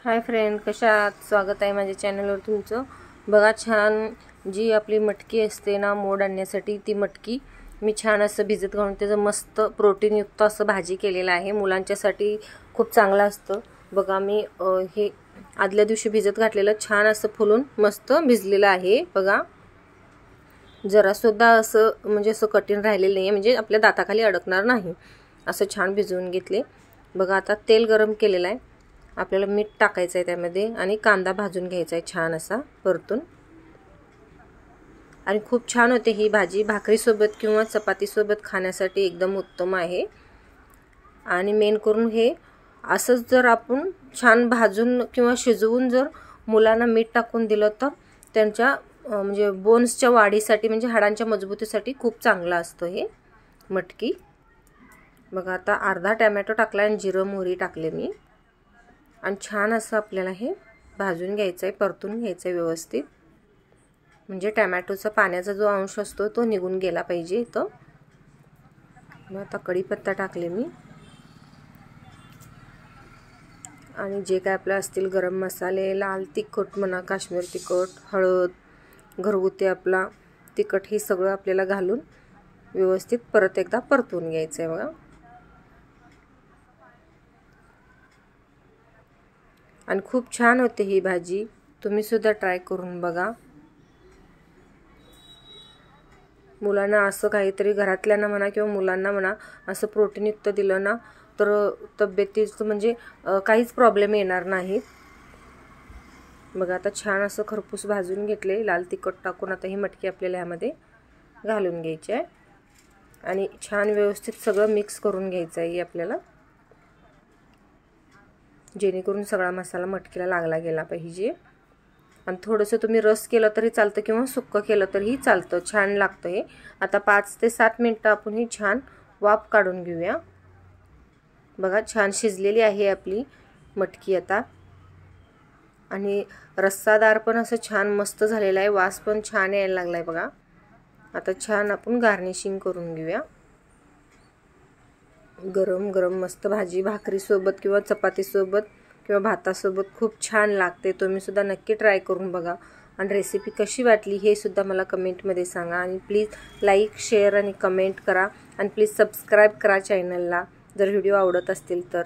Hi friend, कशा आहात? स्वागत आहे माझ्या चॅनलवर तुमचं. बघा, छान जी आपली मटकी असते ना मोड आणण्यासाठी, ती मटकी मी छान असं भिजत घालून त्याचं मस्त प्रोटीनयुक्त असं भाजी केलेलं आहे. मुलांच्यासाठी खूप चांगलं असतं. बघा, मी हे आदल्या दिवशी भिजत घातलेलं छान असं फुलून मस्त भिजलेलं आहे. बघा, जरासुद्धा असं म्हणजे असं कठीण राहिलेलं नाही, म्हणजे आपल्या दाताखाली अडकणार नाही असं छान भिजवून घेतले. बघा, आता तेल गरम केलेलं आहे. आपल्याला मीठ टाकायचं आहे त्यामध्ये आणि कांदा भाजून घ्यायचा आहे छान असा परतून. आणि खूप छान होते ही भाजी, भाकरीसोबत किंवा चपातीसोबत खाण्यासाठी एकदम उत्तम आहे. आणि मेन करून हे असंच जर आपण छान भाजून किंवा शिजवून जर मुलांना मीठ टाकून दिलं तर त्यांच्या म्हणजे बोन्सच्या वाढीसाठी, म्हणजे हाडांच्या मजबूतीसाठी खूप चांगलं असतं हे मटकी. बघा, आता अर्धा टोमॅटो टाकला आणि जिरं मोहरी टाकले मी. आणि छान असं आपल्याला हे भाजून घ्यायचं आहे, परतून घ्यायचं आहे व्यवस्थित, म्हणजे टोमॅटोचा पाण्याचा जो अंश असतो तो निघून गेला पाहिजे इथं. आता कढीपत्ता टाकले मी. आणि जे काय आपलं असतील गरम मसाले, लाल तिखट म्हणा, काश्मीर तिखट, हळद, घरगुती आपला तिखट, हे सगळं आपल्याला घालून व्यवस्थित परत एकदा परतून घ्यायचं आहे. बघा, आणि खूप छान होते ही भाजी. तुम्ही सुद्धा ट्राय करून बघा. मुलांना असं काहीतरी, घरातल्यांना म्हणा किंवा मुलांना म्हणा, असं प्रोटीनयुक्त दिलं ना तर तब्येतीचं म्हणजे काहीच प्रॉब्लेम येणार नाही. बघा, आता छान असं खरपूस भाजून घेतले लाल तिखट टाकून. आता ही मटकी आपल्याला यामध्ये घालून घ्यायची आहे आणि छान व्यवस्थित सगळं मिक्स करून घ्यायचं आहे आपल्याला, जेणेकरून सगळा मसाला मटकीला लागला गेला पाहिजे. आणि थोडंसं तुम्ही रस केलं तरी चालतं किंवा सुक्कं केलं तरीही चालतं, छान लागतं हे. आता 5 ते 7 मिनिटं आपण ही छान वाफ काढून घेऊया. बघा, छान शिजलेली आहे आपली मटकी आता. आणि रस्सादार पण असं छान मस्त झालेलं आहे, वास पण छान यायला लागला आहे. बघा, आता छान आपण गार्निशिंग करून घेऊया. गरम गरम मस्त भाजी भाकरीसोबत किंवा चपातीसोबत किंवा भातासोबत खूप छान लागते. तुम्ही सुद्धा नक्की ट्राय करून बघा. आणि रेसिपी कशी वाटली हे सुद्धा मला कमेंटमध्ये सांगा. आणि प्लीज लाईक, शेअर आणि कमेंट करा. आणि प्लीज सबस्क्राईब करा चॅनलला जर व्हिडिओ आवडत असतील तर.